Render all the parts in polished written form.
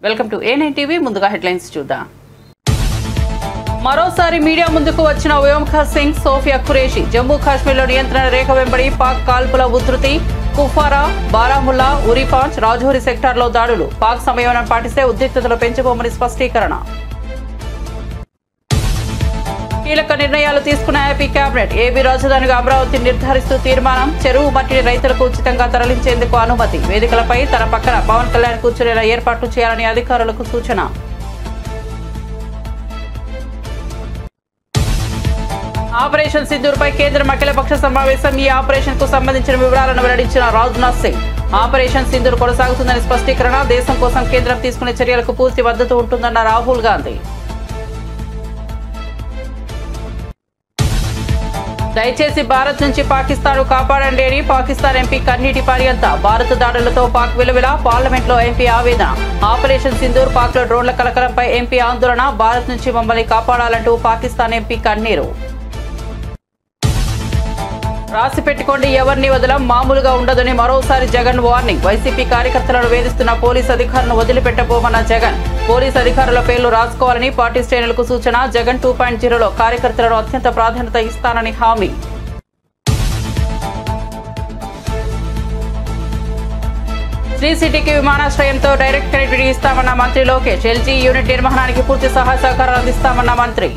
Welcome to A9 TV. ముందుగా headlines చూద్దాం. మరోసారి మీడియా ముందుకు వచ్చిన వ్యోమఖర్ సింగ్, సోఫియా ఖురేషి. జమ్మూ కాశ్మీర్లో నియంత్రణ రేఖ వెంబడి పాక్ కాల్పుల ఉధృతి. కుఫారా, బారాముల్లా, ఉరిపాంచ్, రాజౌరి సెక్టార్లో దాడులు. పాక్ సంయమనం పాటిస్తే ఉద్రిక్తతలు పెంచబోమని స్పష్టీకరణ. కీలక నిర్ణయాలు తీసుకున్న ఏపీ కేబినెట్. ఏపీ రాజధానిగా అమరావతిని నిర్ధారిస్తూ తీర్మానం. చెరువు మట్టిని రైతులకు ఉచితంగా తరలించేందుకు అనుమతి. వేదికలపై తన పక్కన పవన్ కళ్యాణ్ కూర్చునేలా ఏర్పాట్లు చేయాలని అధికారులకు సూచన. ఆపరేషన్ సింధూర్పై కేంద్రం అఖిలపక్ష సమావేశం. ఈ ఆపరేషన్ కు సంబంధించిన వివరాలను వెల్లడించిన రాజ్నాథ్ సింగ్. ఆపరేషన్ సింధూర్ కొనసాగుతుందని స్పష్టీకరణ. దేశం కోసం కేంద్రం తీసుకునే చర్యలకు పూర్తి మద్దతు ఉంటుందన్న రాహుల్ గాంధీ. దయచేసి భారత్ నుంచి పాకిస్తాన్ కాపాడండి అని పాకిస్తాన్ ఎంపీ కన్నీటి పర్యంత. భారత దాడులతో పాక్ విలువిల. పార్లమెంట్లో ఎంపీ ఆవేదన. ఆపరేషన్ సింధూర్, పాక్ లో డ్రోన్ల కలకలంపై ఎంపీ ఆందోళన. భారత్ నుంచి మమ్మల్ని కాపాడాలంటూ పాకిస్తాన్ ఎంపీ కన్నీరు. రాసి పెట్టుకోండి, ఎవరిని వదలం, మామూలుగా ఉండదని మరోసారి జగన్ వార్నింగ్. వైసీపీ కార్యకర్తలను వేధిస్తున్న పోలీసు అధికారులను వదిలిపెట్టబోమన్న జగన్. పోలీసు అధికారుల పేర్లు రాసుకోవాలని పార్టీ శ్రేణులకు సూచన. జగన్ 2.0లో కార్యకర్తలను అత్యంత ప్రాధాన్యత ఇస్తానని హామీ. శ్రీ సిటీకి విమానాశ్రయంతో డైరెక్ట్ కనెక్టివిటీ ఇస్తామన్న మంత్రి లోకేష్. ఎల్జీ యూనిట్ నిర్మాణానికి పూర్తి సహాయ సహకారాలు అందిస్తామన్న మంత్రి.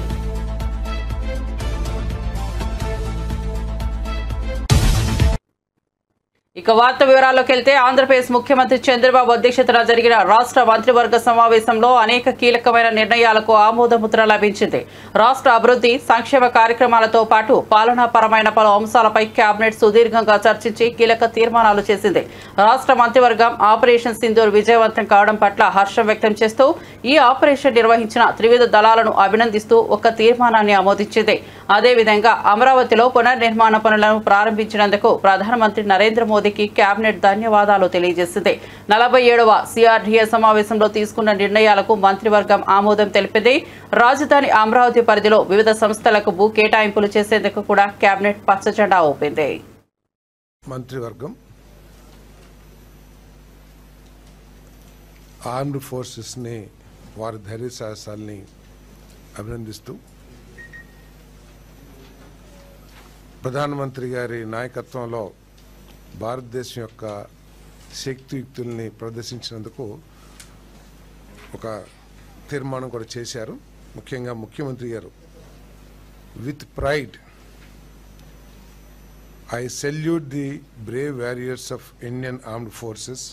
ఇక వార్త వివరాల్లోకి వెళ్తే, ఆంధ్రప్రదేశ్ ముఖ్యమంత్రి చంద్రబాబు అధ్యక్షతన జరిగిన రాష్ట్ర మంత్రివర్గ సమావేశంలో అనేక కీలకమైన నిర్ణయాలకు ఆమోదముద్ర లభించింది. రాష్ట్ర అభివృద్ధి సంక్షేమ కార్యక్రమాలతో పాటు పాలనాపరమైన పలు అంశాలపై కేబినెట్ సుదీర్ఘంగా చర్చించి కీలక తీర్మానాలు చేసింది. రాష్ట్ర మంత్రివర్గం ఆపరేషన్ సింధూర్ విజయవంతం కావడం పట్ల హర్షం వ్యక్తం చేస్తూ ఈ ఆపరేషన్ నిర్వహించిన త్రివిధ దళాలను అభినందిస్తూ ఒక తీర్మానాన్ని ఆమోదించింది. అదేవిధంగా అమరావతిలో పునర్నిర్మాణ పనులను ప్రారంభించినందుకు ప్రధానమంత్రి నరేంద్ర మోదీకి కేబినెట్ ధన్యవాదాలు తెలియజేసింది. 47వ CRDA సమావేశంలో తీసుకున్న నిర్ణయాలకు మంత్రివర్గం ఆమోదం తెలిపింది. రాజధాని అమరావతి పరిధిలో వివిధ సంస్థలకు భూ కేటాయింపులు చేసేందుకు కూడా కేబినెట్ పచ్చజెండా ఊపింది. మంత్రివర్గం ఆర్మ్డ్ ఫోర్సెస్ని వారి ధైర్య సాహసాలని అభినందిస్తూ ప్రధానమంత్రి గారి నాయకత్వంలో భారతదేశం యొక్క శక్తియుక్తుల్ని ప్రదర్శించినందుకు ఒక తీర్మానం కూడా చేశారు. ముఖ్యంగా ముఖ్యమంత్రి గారు, with pride I salute the brave warriors of Indian armed forces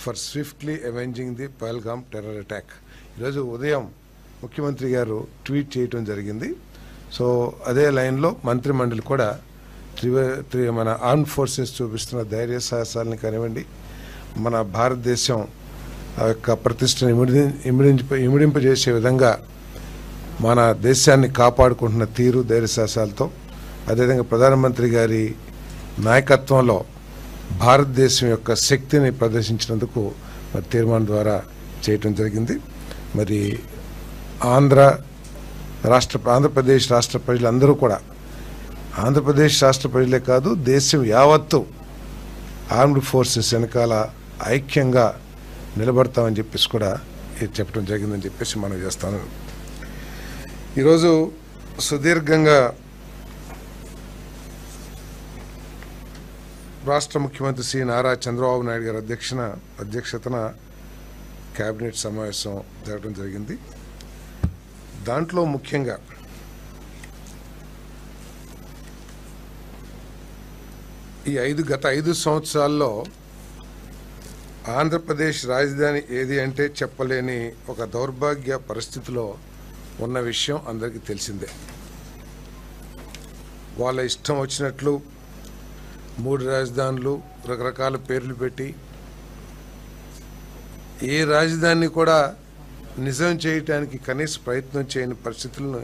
for swiftly avenging the Pahalgam terror attack. ఈరోజు ఉదయం ముఖ్యమంత్రి గారు ట్వీట్ చేయడం జరిగింది. సో అదే లైన్లో మంత్రిమండలి కూడా మన ఆర్మ్ ఫోర్సెస్ చూపిస్తున్న ధైర్య సాహసాలని కానివ్వండి, మన భారతదేశం యొక్క ప్రతిష్టను ఇమిడింపజేసే విధంగా మన దేశాన్ని కాపాడుకుంటున్న తీరు, ధైర్య సాహసాలతో, అదేవిధంగా ప్రధానమంత్రి గారి నాయకత్వంలో భారతదేశం యొక్క శక్తిని ప్రదర్శించినందుకు మరి తీర్మానం ద్వారా చేయటం జరిగింది. మరి ఆంధ్రప్రదేశ్ రాష్ట్ర ప్రజలందరూ కూడా, ఆంధ్రప్రదేశ్ రాష్ట్ర ప్రజలే కాదు దేశం యావత్తు ఆర్మ్డ్ ఫోర్సెస్ వెనకాల ఐక్యంగా నిలబడతామని చెప్పేసి కూడా చెప్పడం జరిగిందని చెప్పేసి మనం చేస్తాను. ఈరోజు సుదీర్ఘంగా రాష్ట్ర ముఖ్యమంత్రి శ్రీ నారా చంద్రబాబు నాయుడు గారి అధ్యక్షతన కేబినెట్ సమావేశం జరగడం జరిగింది. దాంట్లో ముఖ్యంగా గత 5 సంవత్సరాల్లో ఆంధ్రప్రదేశ్ రాజధాని ఏది అంటే చెప్పలేని ఒక దౌర్భాగ్య పరిస్థితిలో ఉన్న విషయం అందరికీ తెలిసిందే. వాళ్ళ ఇష్టం వచ్చినట్లు 3 రాజధానులు, రకరకాల పేర్లు పెట్టి ఏ రాజధానిని కూడా నిజం చేయటానికి కనీస ప్రయత్నం చేయని పరిస్థితులను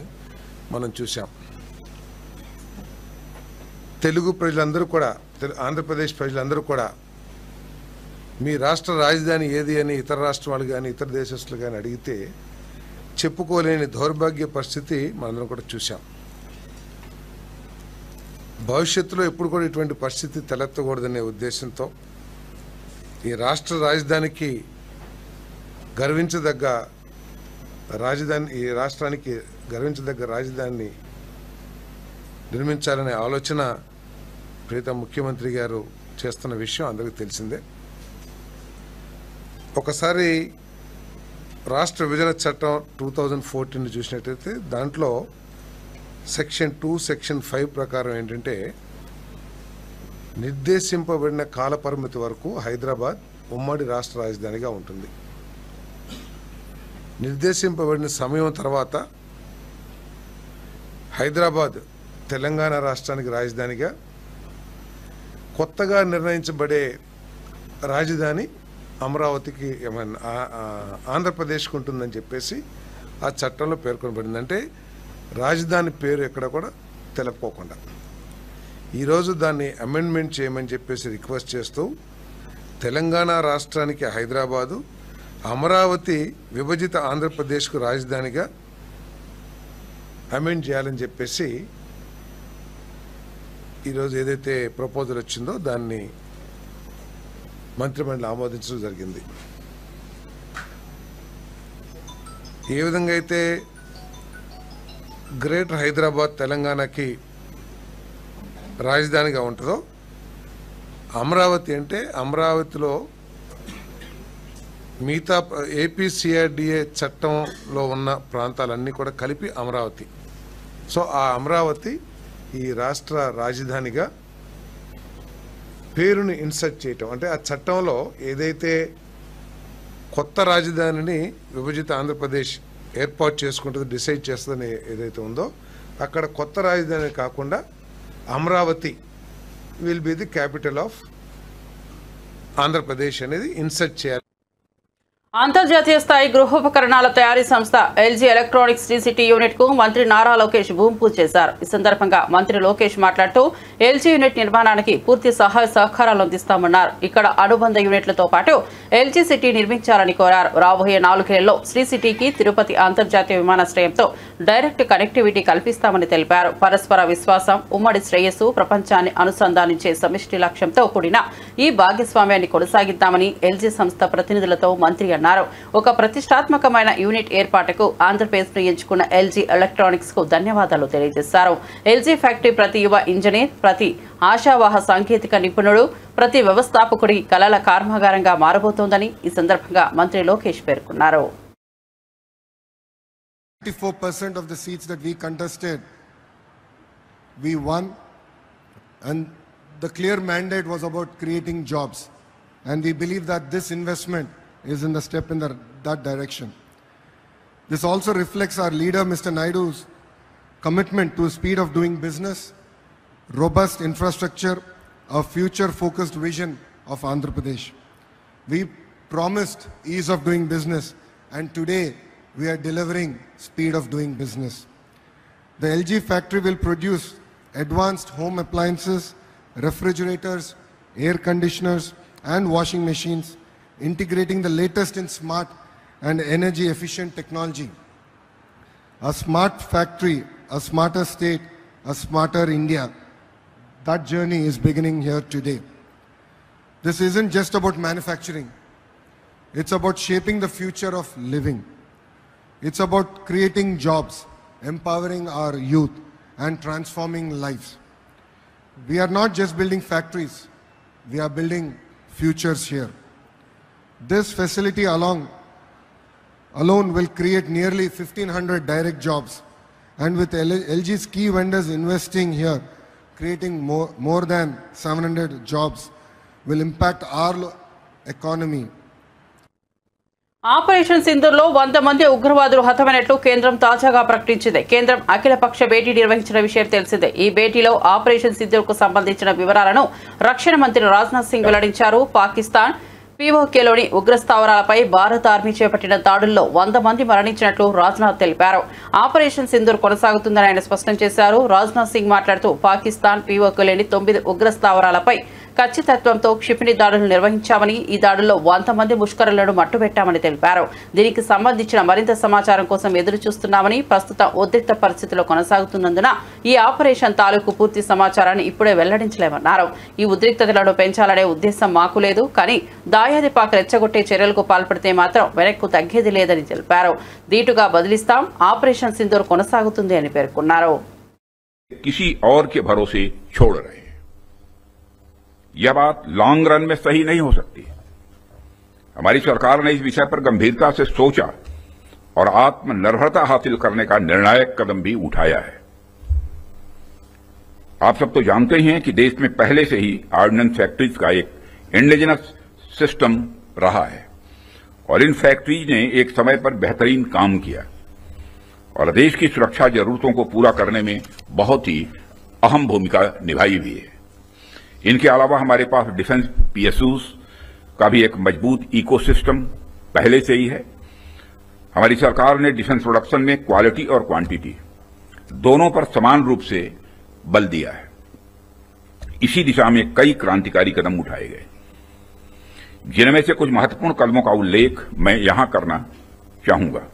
మనం చూసాం. తెలుగు ప్రజలందరూ కూడా, ఆంధ్రప్రదేశ్ ప్రజలందరూ కూడా మీ రాష్ట్ర రాజధాని ఏది అని ఇతర రాష్ట్రాలు కానీ ఇతర దేశస్తులు కానీ అడిగితే చెప్పుకోలేని దౌర్భాగ్య పరిస్థితి మనందరం కూడా చూసాం. భవిష్యత్తులో ఎప్పుడు కూడా ఇటువంటి పరిస్థితి తలెత్తకూడదనే ఉద్దేశంతో ఈ రాష్ట్ర రాజధానికి గర్వించదగ్గ రాజధాని, ఈ రాష్ట్రానికి గర్వించదగ్గ రాజధానిని నిర్మించాలనే ఆలోచన ప్రీతం ముఖ్యమంత్రి గారు చేస్తున్న విషయం అందరికీ తెలిసిందే. ఒకసారి రాష్ట్ర విభజన చట్టం 2014 చూసినట్టయితే దాంట్లో సెక్షన్ 2, సెక్షన్ 5 ప్రకారం ఏంటంటే నిర్దేశింపబడిన కాలపరిమితి వరకు హైదరాబాద్ ఉమ్మడి రాష్ట్ర రాజధానిగా ఉంటుంది. నిర్దేశింపబడిన సమయం తర్వాత హైదరాబాద్ తెలంగాణ రాష్ట్రానికి రాజధానిగా, కొత్తగా నిర్ణయించబడే రాజధాని అమరావతికి ఆంధ్రప్రదేశ్కి ఉంటుందని చెప్పేసి ఆ చట్టంలో పేర్కొనబడింది. అంటే రాజధాని పేరు ఎక్కడ కూడా తెలుపుకోకుండా ఈరోజు దాన్ని అమెండ్మెంట్ చేయమని చెప్పేసి రిక్వెస్ట్ చేస్తూ తెలంగాణ రాష్ట్రానికి హైదరాబాదు, అమరావతి విభజిత ఆంధ్రప్రదేశ్కు రాజధానిగా అమెండ్ చేయాలని చెప్పేసి ఈరోజు ఏదైతే ప్రపోజల్ వచ్చిందో దాన్ని మంత్రిమండలి ఆమోదించడం జరిగింది. ఏ విధంగా అయితే గ్రేటర్ హైదరాబాద్ తెలంగాణకి రాజధానిగా ఉంటుందో, అమరావతి అంటే అమరావతిలో మిగతా ఏపీసీఆర్డీఏ చట్టంలో ఉన్న ప్రాంతాలన్నీ కూడా కలిపి అమరావతి. సో ఆ అమరావతి ఈ రాష్ట్ర రాజధానిగా పేరుని ఇన్సర్ట్ చేయటం, అంటే ఆ చట్టంలో ఏదైతే కొత్త రాజధానిని విభజిత ఆంధ్రప్రదేశ్ ఏర్పాటు చేసుకుంటుంది, డిసైడ్ చేస్తుందని ఏదైతే ఉందో అక్కడ కొత్త రాజధాని కాకుండా Amaravati will be the capital of Andhra Pradesh అనేది ఇన్సర్ట్ చేయాలి. అంతర్జాతీయ స్థాయి గృహోపకరణాల తయారీ సంస్థ ఎల్జీ ఎలక్ట్రానిక్స్ టీసీటీ యూనిట్ కు మంత్రి నారా లోకేష్ భూమి పూజ చేశారు. ఈ సందర్భంగా మంత్రి లోకేష్ మాట్లాడుతూ ఎల్జీ యూనిట్ నిర్మాణానికి పూర్తి సహాయ సహకారాలు అందిస్తామన్నారు. ఇక్కడ అనుబంధ యూనిట్లతో పాటు ఎల్జీ సిటీ నిర్మించాలని కోరారు. రాబోయే 4 ఏళ్లలో శ్రీ సిటీకి తిరుపతి అంతర్జాతీయ విమానాశ్రయంతో డైరెక్ట్ కనెక్టివిటీ కల్పిస్తామని తెలిపారు. పరస్పర విశ్వాసం, ఉమ్మడి శ్రేయస్సు, ప్రపంచాన్ని అనుసంధానించే సమిష్టి లక్ష్యంతో కూడిన ఈ భాగస్వామ్యాన్ని కొనసాగిద్దామని ఎల్జీ సంస్థ ప్రతినిధులతో మంత్రి అన్నారు. ఒక ప్రతిష్టాత్మకమైన యూనిట్ ఏర్పాటుకు ఆంధ్రప్రదేశ్ ను ఎంచుకున్న ఎల్జీ ఎలక్ట్రానిక్స్ కు ధన్యవాదాలు తెలియజేశారు. ఎల్జీ ఫ్యాక్టరీ ప్రతి యువ ఇంజనీర్, ప్రతి ఆశావాహ సాంకేతిక నిపుణుడు, ప్రతి వ్యవస్థాపకుడి కలల కర్మాగారంగా మారబోతోందని ఈ సందర్భంగా మంత్రి లోకేష్ పేర్కొన్నారు. 94% of the seats that we contested, we won, and the clear mandate was about creating jobs, and we believe that this investment is in the step in that direction. This also reflects our leader Mr. Naidu's commitment to speed of doing business, robust infrastructure, a future-focused vision of Andhra Pradesh. We promised ease of doing business, and today we are delivering speed of doing business. The LG factory will produce advanced home appliances, refrigerators, air conditioners, and washing machines, integrating the latest in smart and energy efficient technology. A smart factory, a smarter state, a smarter India. That journey is beginning here today. This isn't just about manufacturing. It's about shaping the future of living. It's about creating jobs, empowering our youth, and transforming lives. We are not just building factories, we are building futures here. This facility alone will create nearly 1,500 direct jobs, and with LG's key vendors investing here, creating more than 700 jobs, will impact our economy. Operation సింధూర్లో 100 మంది ఉగ్రవాదులు హతమైనట్లు కేంద్రం తాజాగా ప్రకటించింది. కేంద్రం అఖిలపక్ష భేటీ నిర్వహించిన విషయం తెలిసిందే. ఈ భేటీలో ఆపరేషన్ సింధూర్కు సంబంధించిన వివరాలను రక్షణ మంత్రి రాజ్నాథ్ సింగ్ వెల్లడించారు. పాకిస్తాన్ పీఓకేలోని ఉగ్రస్థావరాలపై భారత ఆర్మీ చేపట్టిన దాడుల్లో 100 మంది మరణించినట్లు రాజ్నాథ్ తెలిపారు. ఆపరేషన్ సింధూర్ కొనసాగుతుందని ఆయన స్పష్టం చేశారు. రాజ్నాథ్ సింగ్ మాట్లాడుతూ పాకిస్తాన్ పీఓకేలోని 9 ఉగ్రస్థావరాలపై ఖచ్చితత్వంతో క్షిపణి దాడులు నిర్వహించామని, ఈ దాడుల్లో 100 మంది ముష్కరులను మట్టుబెట్టామని తెలిపారు. దీనికి సంబంధించిన మరింత సమాచారం కోసం ఎదురు చూస్తున్నామని, ప్రస్తుతం ఉద్రిక్త పరిస్థితిలో కొనసాగుతున్నందున ఈ ఆపరేషన్ తాలూకు పూర్తి సమాచారాన్ని ఇప్పుడే వెల్లడించలేమన్నారు. ఈ ఉద్రిక్తతలను పెంచాలనే ఉద్దేశం మాకు లేదు, కానీ దాయాది పాక్ రెచ్చగొట్టే చర్యలకు పాల్పడితే మాత్రం వెనక్కు తగ్గేది లేదని తెలిపారు. దీటుగా బదిలిస్తాం, ఆపరేషన్ సింధూర్ కొనసాగుతుంది అని పేర్కొన్నారు. किसी और के भरोसे छोड़ रहे हैं, यह बात लॉन्ग रन में सही नहीं हो सकती। हमारी सरकार ने इस विषय पर गंभीरता से सोचा और आत्मनिर्भरता हासिल करने का निर्णायक कदम भी उठाया है। आप सब तो जानते हैं कि देश में पहले से ही ऑर्डिनेंस फैक्ट्रीज का एक इंडिजिनस सिस्टम रहा है और इन फैक्ट्रीज ने एक समय पर बेहतरीन काम किया और देश की सुरक्षा जरूरतों को पूरा करने में बहुत ही अहम भूमिका निभाई भी है। इनके अलावा हमारे पास डिफेंस पीएसयूज का भी एक मजबूत इकोसिस्टम पहले से ही है। हमारी सरकार ने डिफेंस प्रोडक्शन में क्वालिटी और क्वांटिटी दोनों पर समान रूप से बल दिया है। इसी दिशा में कई क्रांतिकारी कदम उठाए गए, जिनमें से कुछ महत्वपूर्ण कदमों का उल्लेख मैं यहां करना चाहूंगा।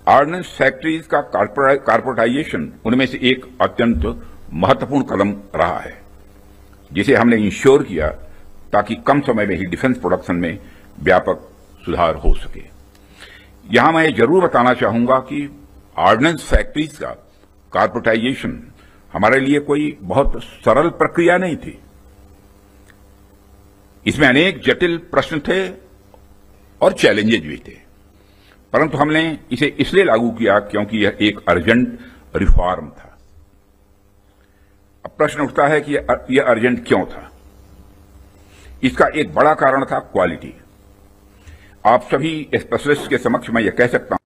ऑर्डिनेंस फैक्ट्रीज का कॉर्पोरेटाइजेशन उनमें से एक अत्यंत महत्वपूर्ण कदम रहा है, जिसे हमने इंश्योर किया ताकि कम समय में ही डिफेंस प्रोडक्शन में व्यापक सुधार हो सके। यहां मैं जरूर बताना चाहूंगा कि ऑर्डिनेंस फैक्ट्रीज का कॉर्पोरेटाइजेशन हमारे लिए कोई बहुत सरल प्रक्रिया नहीं थी। इसमें अनेक जटिल प्रश्न थे और चैलेंजेज भी थे, परंतु हमने इसे इसलिए लागू किया क्योंकि यह एक अर्जेंट रिफॉर्म था। अब प्रश्न उठता है कि यह अर्जेंट क्यों था? इसका एक बड़ा कारण था क्वालिटी। आप सभी स्पेशलिस्ट के समक्ष मैं यह कह सकता हूं,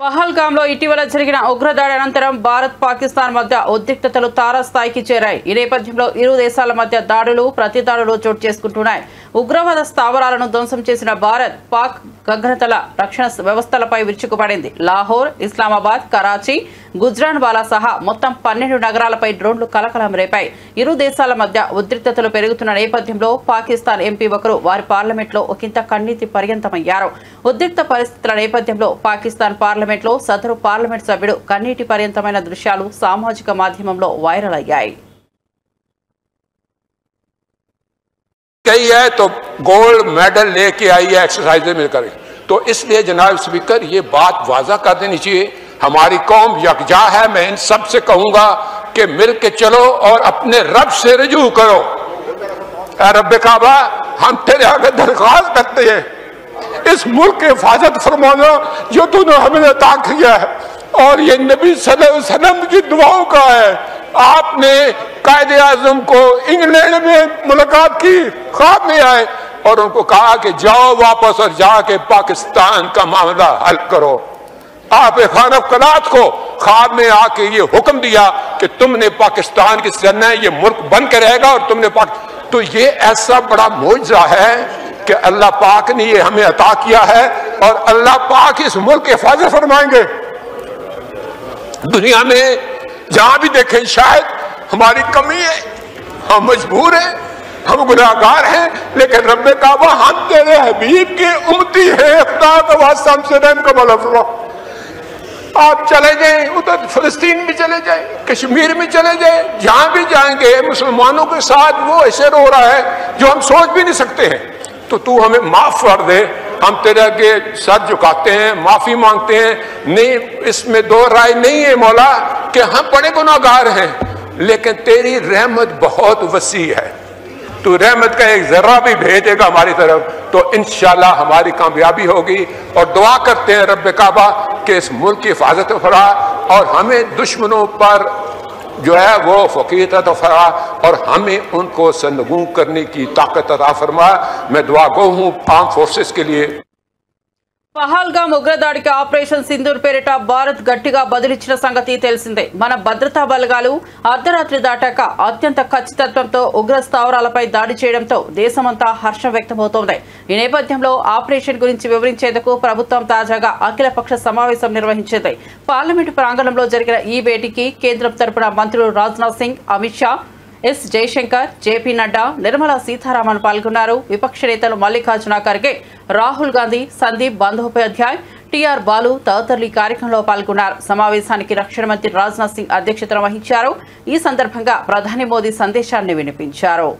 పహల్గామ్లో ఇటీవల జరిగిన ఉగ్రదాడి అనంతరం భారత్ పాకిస్తాన్ మధ్య ఉద్రిక్తతలు తారాస్థాయికి చేరాయి. ఈ నేపథ్యంలో ఇరు దేశాల మధ్య దాడులు ప్రతిదాడులు చోటు చేసుకుంటున్నాయి. ఉగ్రవాద స్థావరాలను ధ్వంసం చేసిన భారత్ పాక్ గగనతల రక్షణ వ్యవస్థలపై విరుచుకుపడింది. లాహోర్, ఇస్లామాబాద్, కరాచీ, గుజ్రాన్వాలా సహా మొత్తం 12 నగరాలపై డ్రోన్లు కలకలం రేపాయి. ఇరు దేశాల మధ్య ఉద్రిక్తతలు పెరుగుతున్న నేపథ్యంలో పాకిస్తాన్ ఎంపీ ఒకరు వారి పార్లమెంట్లో ఒకంత కన్నీటి పర్యంతమయ్యారు. ఉద్రిక్త పరిస్థితుల నేపథ్యంలో పాకిస్తాన్ పార్లమెంట్లో సదరు పార్లమెంట్ సభ్యుడు కన్నీటి పర్యంతమైన దృశ్యాలు సామాజిక మాధ్యమంలో వైరల్ అయ్యాయి. गई है तो गोल्ड मेडल लेके आई है एक्सरसाइज में करें, तो इसलिए जनाब स्पीकर ये बात वाजा कर देनी चाहिए। हमारी कौम यकजा है। मैं इन सब से कहूंगा कि मिल के चलो और अपने रब से रजू करो। रब काबा, हम तेरे आगे दरख्वास्त करते हैं, इस मुल्क की हिफाजत फरमाना जो तूने हमें अता किया है, और ये नबी सल्लल्लाहु अलैहि वसल्लम की दुआओं का है। आपने कायदे आजम को इंग्लैंड में मुलाकात की, ख्वाब में आए और उनको कहा कि जाओ वापस और जाके पाकिस्तान का मामला हल करो। आप खान कलात को ख्वाब में आके ये हुक्म दिया कि तुमने पाकिस्तान की सरना ये मुल्क बन के रहेगा और तुमने तो ये ऐसा बड़ा मौजज़ा है कि अल्लाह पाक ने ये हमें अता किया है और अल्लाह पाक इस मुल्क की हिफाजत फरमाएंगे। दुनिया में जहां भी देखें शायद हमारी कमी है, हम मजबूर हैं, हम गुनाहगार हैं, लेकिन रब काबा हम तेरे हबीब के उम्मती हैं। खुदा का वास्ता हमसे रहम का भला फरमाओ। आप चले जाएं, उधर फिलिस्तीन भी चले जाएं, कश्मीर में चले जाएं, जहां भी जाएंगे मुसलमानों के साथ वो ऐसे रो रहा है जो हम सोच भी नहीं सकते हैं। तो तू हमें माफ कर दे, हम तेरे आगे सर झुकाते हैं, माफी मांगते हैं। नहीं, इसमें दो राय नहीं है मौला कि हम बड़े गुनाहगार हैं, लेकिन तेरी रहमत बहुत वसी है। तू रहमत का एक जर्रा भी भेजेगा हमारी तरफ तो इंशाल्लाह हमारी कामयाबी होगी। और दुआ करते हैं रब काबा कि इस मुल्क की हिफाजत फरमा और हमें दुश्मनों पर जो है वो फकीर अता फरमा और हमें उनको सरनगू करने की ताकत अता फरमा। मैं दुआ गो हूँ आर्म फोर्सेस के लिए। పహల్గామ్ ఉగ్రదాడికి ఆపరేషన్ సింధూర్ పేరిట భారత్ గట్టిగా బదులిచ్చిన సంగతి తెలిసిందే. మన భద్రతా బలగాలు అర్ధరాత్రి దాటాక అత్యంత ఖచ్చితత్వంతో ఉగ్ర స్థావరాలపై దాడి చేయడంతో దేశమంతా హర్షం వ్యక్తమవుతోంది. ఈ నేపథ్యంలో ఆపరేషన్ గురించి వివరించేందుకు ప్రభుత్వం తాజాగా అఖిలపక్ష సమావేశం నిర్వహించింది. పార్లమెంటు ప్రాంగణంలో జరిగిన ఈ భేటీకి కేంద్రం తరపున మంత్రులు రాజ్నాథ్ సింగ్, అమిత్ షా, ఎస్ జయశంకర్, జేపీ నడ్డా, నిర్మలా సీతారామన్ పాల్గొన్నారు. విపక్ష నేతలు మల్లికార్జున ఖర్గే, రాహుల్ గాంధీ, సందీప్ బందోపాధ్యాయ్, టీఆర్ బాలు తదితరులు ఈ కార్యక్రమంలో పాల్గొన్నారు. సమావేశానికి రక్షణ మంత్రి రాజ్నాథ్ సింగ్ అధ్యక్షతన వహించారు. ఈ సందర్భంగా ప్రధాని మోదీ సందేశాన్ని వినిపించారు.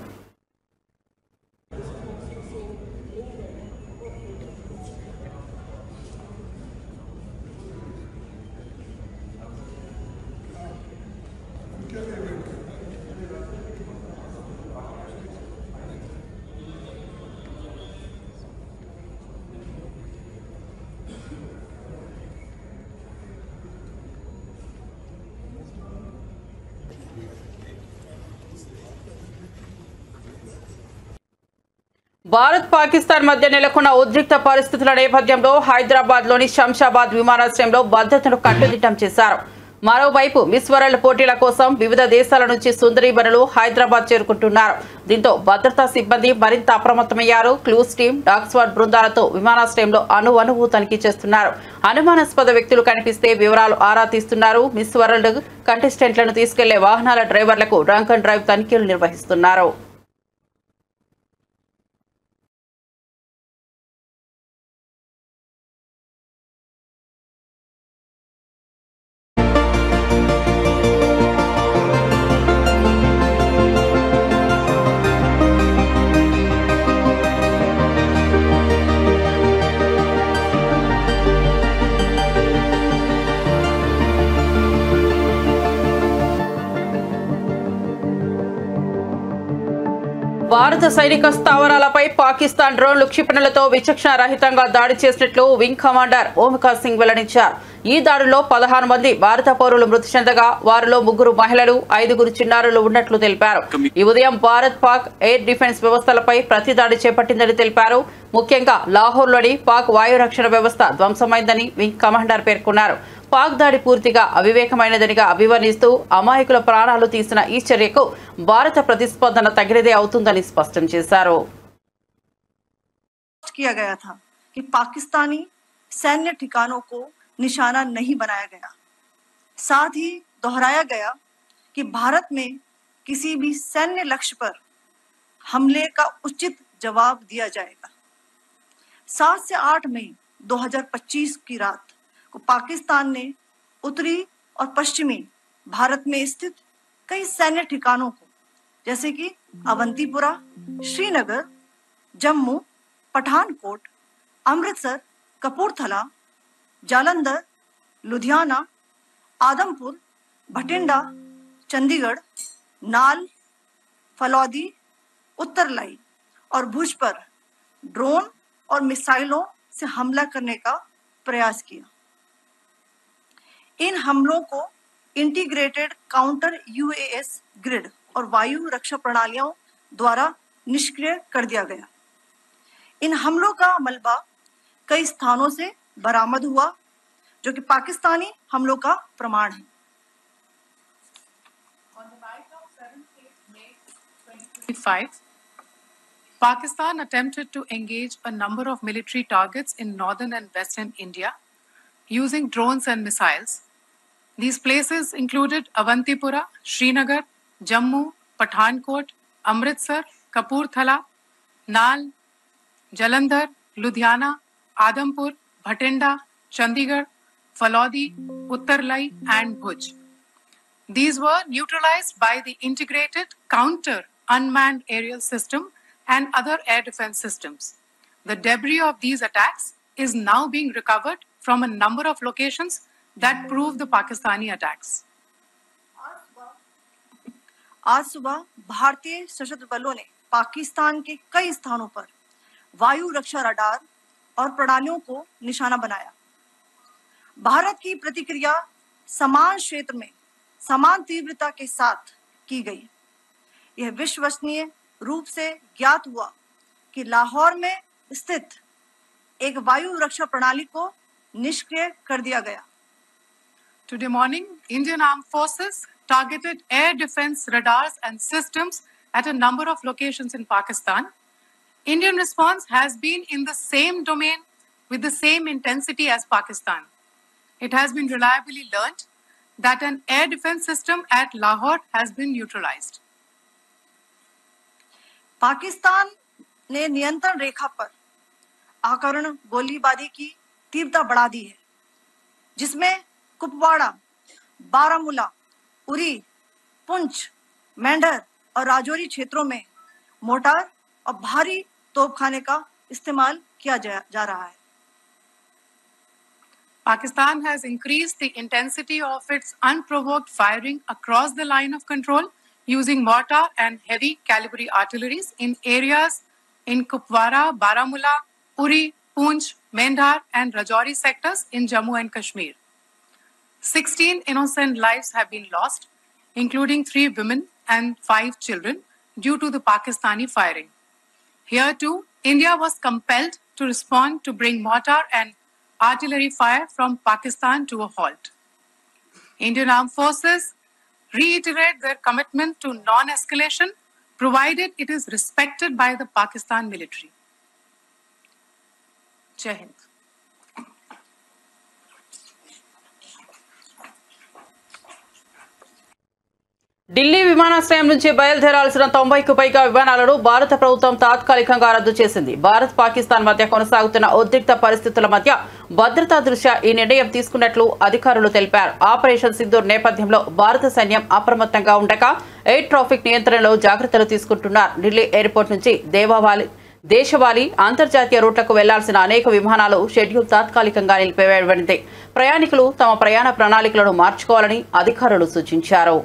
భారత్ పాకిస్తాన్ మధ్య నెలకొన్న ఉద్రిక్త పరిస్థితుల నేపథ్యంలో హైదరాబాద్లోని శంషాబాద్ విమానాశ్రయంలో భద్రతను కట్టుదిట్టం చేశారు. మరోవైపు మిస్ వరల్డ్ పోటీల కోసం వివిధ దేశాల నుంచి సుందరీమణులు హైదరాబాద్ చేరుకుంటున్నారు. దీంతో భద్రతా సిబ్బంది మరింత అప్రమత్తమయ్యారు. క్లూస్ టీం, డాగ్ స్క్వాడ్ బృందాలతో విమానాశ్రయంలో అణువణువు తనిఖీ చేస్తున్నారు. అనుమానాస్పద వ్యక్తులు కనిపిస్తే వివరాలు ఆరా తీస్తున్నారు. మిస్ వరల్డ్ కంటెస్టెంట్లను తీసుకెళ్లే వాహనాల డ్రైవర్లకు డ్రంక్ అండ్ డ్రైవ్ తనిఖీలు నిర్వహిస్తున్నారు. భారత సైనిక స్థావరాలపై పాకిస్తాన్ డ్రోన్లు క్షిపణులతో విచక్షణ రహితంగా దాడి చేసినట్లు వింగ్ కమాండర్ ఓంకార్ సింగ్ వెల్లడించారు. ఈ దాడిలో 16 మంది భారత పౌరులు మృతి చెందగా వారిలో 3 మహిళలు, 5 చిన్నారులు ఉన్నట్లు తెలిపారు. ఈ ఉదయం భారత్ పాక్ ఎయిర్ డిఫెన్స్ వ్యవస్థలపై ప్రతి దాడి చేపట్టిందని తెలిపారు. ముఖ్యంగా లాహోర్లోని పాక్ వాయు రక్షణ వ్యవస్థ ధ్వంసమైందని వింగ్ కమాండర్ పేర్కొన్నారు. పాక్ దాడి పూర్తిగా అవివేకమైనదనిగా అభివర్ణిస్తూ అమాయకుల ప్రాణాలు తీసిన ఈ చర్యకు భారత ప్రతిస్పందన తగినదే అవుతుందని స్పష్టం చేశారు. किया गया था कि पाकिस्तानी सैन्य ठिकानों को निशाना नहीं बनाया गया. साथ ही दोहराया गया कि भारत में किसी भी सैन्य लक्ष्य पर हमले का उचित जवाब दिया जाएगा. 7 से 8 मई 2025 की रात को पाकिस्तान ने उत्तरी और पश्चिमी भारत में स्थित कई सैन्य ठिकानों को जैसे कि अवंतीपुरा, श्रीनगर, जम्मू, पठानकोट, अमृतसर, कपूरथला, जालंधर, लुधियाना, आदमपुर, भटिंडा, चंडीगढ़, नाल, फलौदी, उत्तरलाई और भुज पर ड्रोन और मिसाइलों से हमला करने का प्रयास किया. इन हमलों को इंटीग्रेटेड काउंटर यूएस ग्रिड और वायु रक्षा प्रणालियों द्वारा निष्क्रिय कर दिया गया. इन हमलों का मलबा कई स्थानों से बरामद हुआ जो कि पाकिस्तानी हमलों का प्रमाण है. Pakistan attempted to engage a number of military targets in northern and western India using drones and missiles. These places included Avantipura, Srinagar, Jammu, Pathankot, Amritsar, Kapurthala, Nal, Jalandhar, Ludhiana, Adampur, Bhatinda, Chandigarh, Falodi, Uttarlai and Bhuj. These were neutralized by the integrated counter unmanned aerial system and other air defense systems. The debris of these attacks is now being recovered from a number of locations that prove the Pakistani attacks. आज सुबह भारतीय सशस्त्र बलों ने पाकिस्तान के कई स्थानों पर वायु रक्षा रडार और प्रणालियों को निशाना बनाया. भारत की प्रतिक्रिया समान क्षेत्र में समान तीव्रता के साथ की गई. यह विश्वसनीय रूप से ज्ञात हुआ कि लाहौर में स्थित एक वायु रक्षा प्रणाली को निष्क्रिय कर दिया गया. Today morning, Indian Armed Forces targeted air defense radars and systems at a number of locations in Pakistan. Indian response has been in the same domain with the same intensity as Pakistan. It has been reliably learnt that an air defense system at Lahore has been neutralized. Pakistan ने नियंत्रण रेखा पर आकरण गोलीबारी की तीव्रता बढ़ा दी है, जिसमें कुपवाड़ा, बारामूला, उरी, पुंछ, मेंढर और राजौरी क्षेत्रों में मोर्टार और भारी तोपखाने का इस्तेमाल किया जा रहा है। Pakistan has increased the intensity of its unprovoked firing across the line of control using mortar and heavy caliber artilleries in areas in Kupwara, Baramulla, Uri, Poonch, Mendhar and Rajouri sectors in Jammu and Kashmir. 16 innocent lives have been lost, including 3 women and 5 children, due to the Pakistani firing. Here too, India was compelled to respond to bring mortar and artillery fire from Pakistan to a halt. Indian Armed Forces reiterate their commitment to non-escalation, provided it is respected by the Pakistan military. Jai Hind. Delhi విమానాశ్రయం నుంచి బయలుదేరాల్సిన 90కు పైగా విమానాలను భారత ప్రభుత్వం తాత్కాలికంగా రద్దు చేసింది. భారత్ పాకిస్తాన్ మధ్య కొనసాగుతున్న ఉద్రిక్త పరిస్థితుల మధ్య భద్రతా దృష్ట్యా ఈ నిర్ణయం తీసుకున్నట్లు అధికారులు తెలిపారు. ఆపరేషన్ సింధూర్ నేపథ్యంలో భారత సైన్యం అప్రమత్తంగా ఉండగా ఎయిర్ ట్రాఫిక్ నియంత్రణలో జాగ్రత్తలు తీసుకుంటున్నారు. ఢిల్లీ ఎయిర్పోర్ట్ నుంచి దేశవాళీ అంతర్జాతీయ రూట్లకు వెళ్లాల్సిన అనేక విమానాలు షెడ్యూల్ తాత్కాలికంగా నిలిపివేయబడింది. ప్రయాణికులు తమ ప్రయాణ ప్రణాళికలను మార్చుకోవాలని అధికారులు సూచించారు.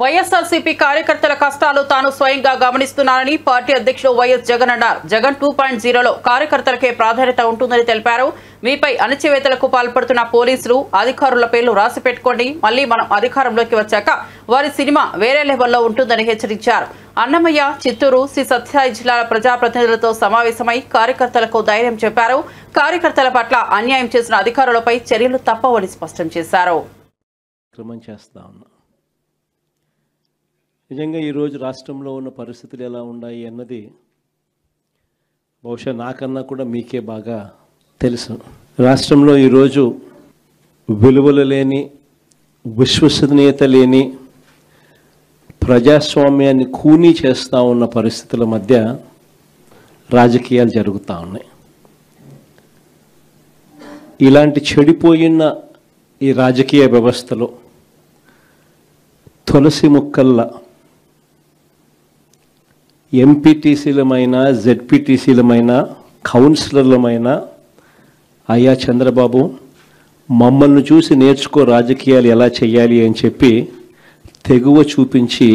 వైఎస్ఆర్సీపీ కార్యకర్తల కష్టాలు తాను స్వయంగా గమనిస్తున్నానని పార్టీ అధ్యక్షుడు వైఎస్ జగన్ అన్నారు. జగన్ 2.0లో కార్యకర్తలకే ప్రాధాన్యత ఉంటుందని తెలిపారు. మీపై అణచివేతలకు పాల్పడుతున్న పోలీసులు అధికారుల పేర్లు రాసి పెట్టుకోండి, మళ్లీ మనం అధికారంలోకి వచ్చాక వారి సినిమా వేరే లెవెల్లో ఉంటుందని హెచ్చరించారు. అన్నమయ్య, చిత్తూరు, శ్రీ సత్యసాయి జిల్లాల ప్రజాప్రతినిధులతో సమావేశమై కార్యకర్తలకు ధైర్యం చెప్పారు. కార్యకర్తల పట్ల అన్యాయం చేసిన అధికారులపై చర్యలు తప్పవని స్పష్టం చేశారు. నిజంగా ఈరోజు రాష్ట్రంలో ఉన్న పరిస్థితులు ఎలా ఉన్నాయి అన్నది బహుశా నాకన్నా కూడా మీకే బాగా తెలుసు. రాష్ట్రంలో ఈరోజు విలువలు లేని, విశ్వసనీయత లేని, ప్రజాస్వామ్యాన్ని కూనీ చేస్తూ ఉన్న పరిస్థితుల మధ్య రాజకీయాలు జరుగుతూ ఉన్నాయి. ఇలాంటి చెడిపోయిన ఈ రాజకీయ వ్యవస్థలో తులసి ముక్కల్లా ఎంపీటీసీలమైన, జెడ్పీటీసీలమైన, కౌన్సిలర్లమైన అయ్యా చంద్రబాబు మమ్మల్ని చూసి నేర్చుకో రాజకీయాలు ఎలా చేయాలి అని చెప్పి తెగువ చూపించి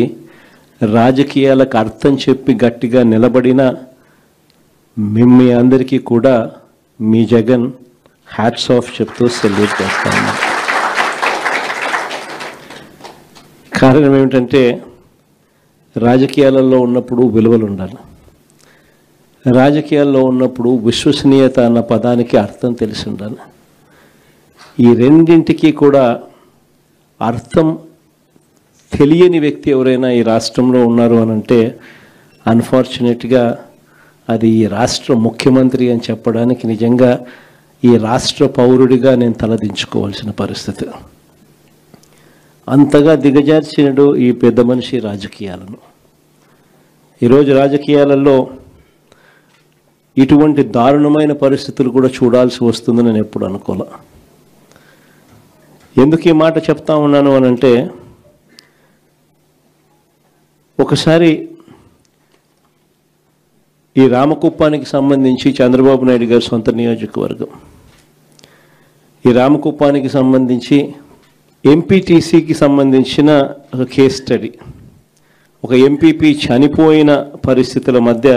రాజకీయాలకు అర్థం చెప్పి గట్టిగా నిలబడిన మీ అందరికీ కూడా మీ జగన్ హ్యాట్స్ ఆఫ్ చెప్తూ సెల్యూట్ చేస్తాను. కారణం ఏమిటంటే రాజకీయాలలో ఉన్నప్పుడు విలువలు ఉండాలి. రాజకీయాల్లో ఉన్నప్పుడు విశ్వసనీయత అన్న పదానికి అర్థం తెలిసి ఉండాలి. ఈ రెండింటికి కూడా అర్థం తెలియని వ్యక్తి ఎవరైనా ఈ రాష్ట్రంలో ఉన్నారు అని అంటే అన్ఫార్చునేట్గా అది ఈ రాష్ట్ర ముఖ్యమంత్రి అని చెప్పడానికి నిజంగా ఈ రాష్ట్ర పౌరుడిగా నేను తలదించుకోవాల్సిన పరిస్థితి. అంతగా దిగజార్చినడు ఈ పెద్ద మనిషి రాజకీయాలను. ఈరోజు రాజకీయాలలో ఇటువంటి దారుణమైన పరిస్థితులు కూడా చూడాల్సి వస్తుందని నేను ఎప్పుడు అనుకోలే. ఎందుకు ఈ మాట చెప్తా ఉన్నాను అని అంటే, ఒకసారి ఈ రామకుప్పానికి సంబంధించి చంద్రబాబు నాయుడు గారి సొంత నియోజకవర్గం, ఈ రామకుప్పానికి సంబంధించి ఎంపీటీసీకి సంబంధించిన ఒక కేస్ స్టడీ, ఒక ఎంపీపీ చనిపోయిన పరిస్థితుల మధ్య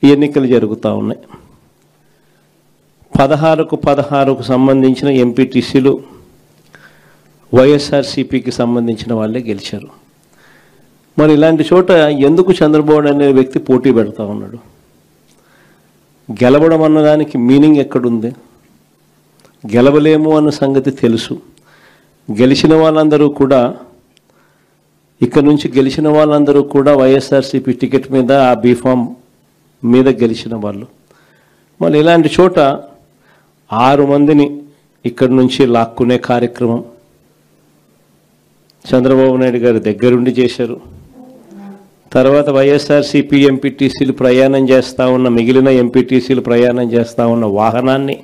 ఎన్నికలు జరుగుతూ ఉన్నాయి. 16కు సంబంధించిన ఎంపీటీసీలు వైఎస్ఆర్సీపీకి సంబంధించిన వాళ్ళే గెలిచారు. మరి ఇలాంటి చోట ఎందుకు చంద్రబాబు అనే వ్యక్తి పోటీ పెడతా ఉన్నాడు? గెలవడం అన్నదానికి మీనింగ్ ఎక్కడుంది? గెలవలేము అన్న సంగతి తెలుసు. గెలిచిన వాళ్ళందరూ కూడా ఇక్కడ నుంచి గెలిచిన వాళ్ళందరూ కూడా వైఎస్ఆర్సీపీ టికెట్ మీద ఆ బీఫామ్ మీద గెలిచిన వాళ్ళు. మరి ఇలాంటి చోట 6 మందిని ఇక్కడి నుంచి లాక్కునే కార్యక్రమం చంద్రబాబు నాయుడు గారి దగ్గరుండి చేశారు. తర్వాత వైఎస్ఆర్సీపీ ఎంపీటీసీలు ప్రయాణం చేస్తూ ఉన్న మిగిలిన ఎంపీటీసీలు ప్రయాణం చేస్తూ ఉన్న వాహనాన్ని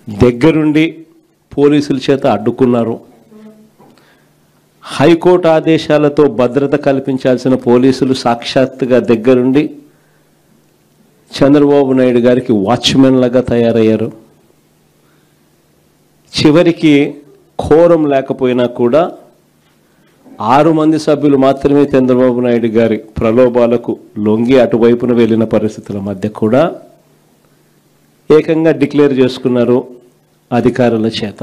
దగ్గరుండి పోలీసుల చేత అడ్డుకున్నారు. హైకోర్టు ఆదేశాలతో భద్రత కల్పించాల్సిన పోలీసులు సాక్షాత్తుగా దగ్గరుండి చంద్రబాబు నాయుడు గారికి వాచ్మెన్ లాగా తయారయ్యారు. చివరికి కోరం లేకపోయినా కూడా 6 మంది సభ్యులు మాత్రమే చంద్రబాబు నాయుడు గారి ప్రలోభాలకు లొంగి అటువైపున వెళ్ళిన పరిస్థితుల మధ్య కూడా ఏకంగా డిక్లేర్ చేసుకున్నారు అధికారుల చేత.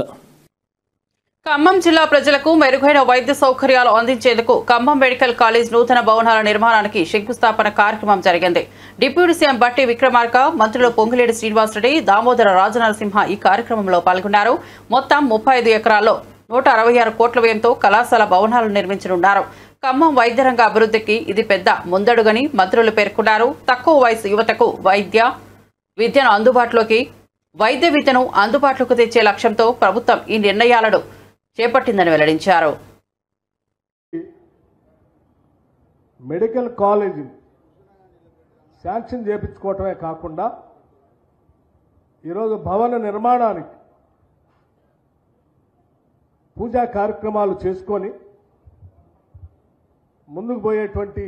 ఖమ్మం జిల్లా ప్రజలకు మెరుగైన వైద్య సౌకర్యాలు అందించేందుకు ఖమ్మం మెడికల్ కాలేజ్ నూతన భవనాల నిర్మాణానికి శంకుస్థాపన కార్యక్రమం జరిగింది. డిప్యూటీ సీఎం బట్టి విక్రమార్క, మంత్రులు పొంగులేటి శ్రీనివాసరెడ్డి, దామోదర రాజనరసింహ ఈ కార్యక్రమంలో పాల్గొన్నారు. మొత్తం 35 ఎకరాల్లో 166 కోట్ల వ్యయంతో కళాశాల భవనాలు నిర్మించనున్నారు. ఖమ్మం వైద్య రంగ అభివృద్ధికి ఇది పెద్ద ముందడుగని మంత్రులు పేర్కొన్నారు. తక్కువ వయసు యువతకు వైద్య విద్యను అందుబాటులోకి తెచ్చే లక్ష్యంతో ప్రభుత్వం ఈ నిర్ణయాలను చేపట్టిందని వెల్లడించారు. మెడికల్ కాలేజీ శాంక్షన్ చేయించుకోవటమే కాకుండా ఈరోజు భవన నిర్మాణానికి పూజా కార్యక్రమాలు చేసుకొని ముందుకు పోయేటువంటి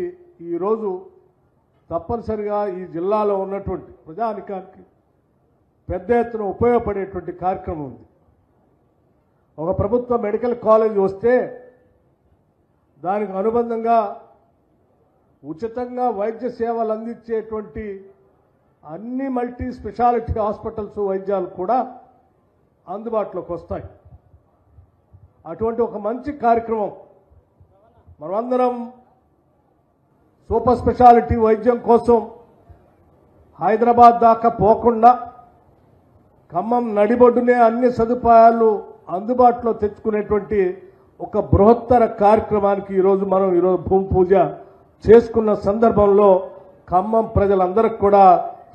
ఈరోజు తప్పనిసరిగా ఈ జిల్లాలో ఉన్నటువంటి ప్రజానికానికి పెద్ద ఎత్తున ఉపయోగపడేటువంటి కార్యక్రమం ఉంది. ఒక ప్రభుత్వ మెడికల్ కాలేజ్ వస్తే దానికి అనుబంధంగా ఉచితంగా వైద్య సేవలు అందించేటువంటి అన్ని మల్టీ స్పెషాలిటీ హాస్పిటల్స్ వైద్యాలు కూడా అందుబాటులోకి వస్తాయి. అటువంటి ఒక మంచి కార్యక్రమం మనమందరం సూపర్ స్పెషాలిటీ వైద్యం కోసం హైదరాబాద్ దాకా పోకుండా ఖమ్మం నడిబొడ్డునే అన్ని సదుపాయాలు అందుబాటులో తెచ్చుకునేటువంటి ఒక బృహత్తర కార్యక్రమానికి ఈరోజు భూమి పూజ చేసుకున్న సందర్భంలో ఖమ్మం ప్రజలందరికీ కూడా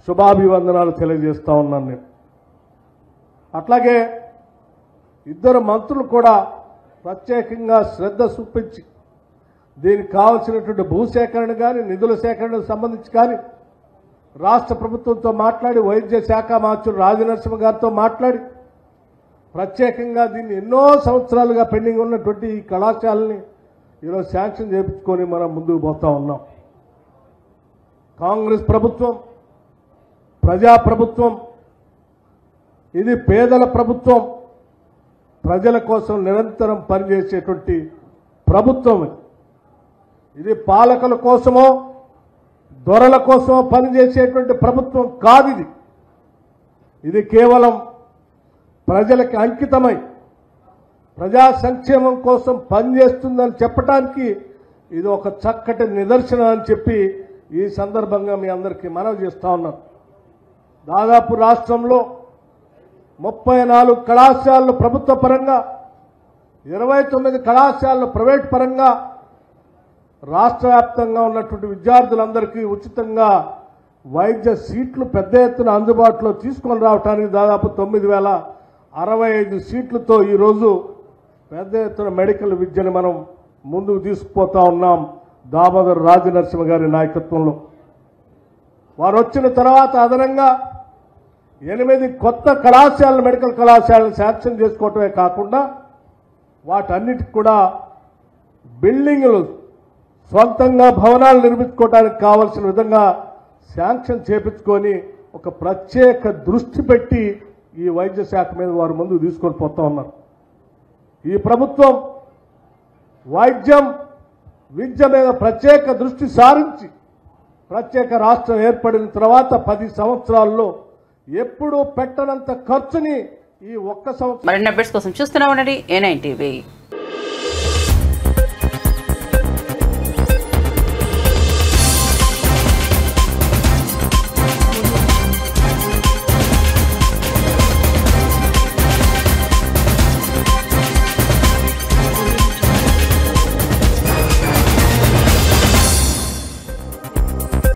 శుభాభివందనాలు తెలియజేస్తా ఉన్నాను నేను. అట్లాగే 2 మంత్రులు కూడా ప్రత్యేకంగా శ్రద్ధ చూపించి దీనికి కావాల్సినటువంటి భూసేకరణ కానీ నిధుల సేకరణకు సంబంధించి కానీ రాష్ట్ర ప్రభుత్వంతో మాట్లాడి వైద్య శాఖ మంత్రులు రాజనరసింహ గారితో మాట్లాడి ప్రత్యేకంగా దీన్ని ఎన్నో సంవత్సరాలుగా పెండింగ్ ఉన్నటువంటి ఈ కళాశాలని ఈరోజు శాంక్షన్ చేయించుకొని మనం ముందుకు పోతా ఉన్నాం. కాంగ్రెస్ ప్రభుత్వం ప్రజాప్రభుత్వం, ఇది పేదల ప్రభుత్వం, ప్రజల కోసం నిరంతరం పనిచేసేటువంటి ప్రభుత్వం. ఇది పాలకుల కోసమో దొరల కోసమో పనిచేసేటువంటి ప్రభుత్వం కాదు. ఇది కేవలం ప్రజలకు అంకితమై ప్రజా సంక్షేమం కోసం పనిచేస్తుందని చెప్పడానికి ఇది ఒక చక్కటి నిదర్శనం అని చెప్పి ఈ సందర్భంగా మీ అందరికీ మనవి చేస్తా ఉన్నాను. దాదాపు రాష్ట్రంలో 34 కళాశాలలు ప్రభుత్వ పరంగా, 29 కళాశాలలు ప్రైవేట్ పరంగా రాష్ట్ర వ్యాప్తంగా ఉన్నటువంటి విద్యార్థులందరికీ ఉచితంగా వైద్య సీట్లు పెద్ద ఎత్తున అందుబాటులో తీసుకొని రావడానికి దాదాపు 9,065 సీట్లతో ఈరోజు పెద్ద ఎత్తున మెడికల్ విద్యను మనం ముందుకు తీసుకుపోతా ఉన్నాం. దామోదర రాజనరసింహ గారి నాయకత్వంలో వారు వచ్చిన తర్వాత అదనంగా 8 కొత్త కళాశాలలు, మెడికల్ కళాశాలను శాంక్షన్ చేసుకోవటమే కాకుండా వాటన్నిటికి కూడా బిల్డింగులు సొంతంగా భవనాలు నిర్మించుకోవడానికి కావాల్సిన విధంగా శాంక్షన్ చేపించుకొని ఒక ప్రత్యేక దృష్టి పెట్టి ఈ వైద్య శాఖ మీద వారు ముందుకు తీసుకొని పోతా ఉన్నారు. ఈ ప్రభుత్వం వైద్యం విద్య మీద ప్రత్యేక దృష్టి సారించి ప్రత్యేక రాష్ట్రం ఏర్పడిన తర్వాత 10 సంవత్సరాల్లో ఎప్పుడూ పెట్టనంత ఖర్చుని ఈ ఒక్క సంవత్సరం మరిన్ని అప్డేట్స్ కోసం చూస్తూనే ఉండండి A9 TV.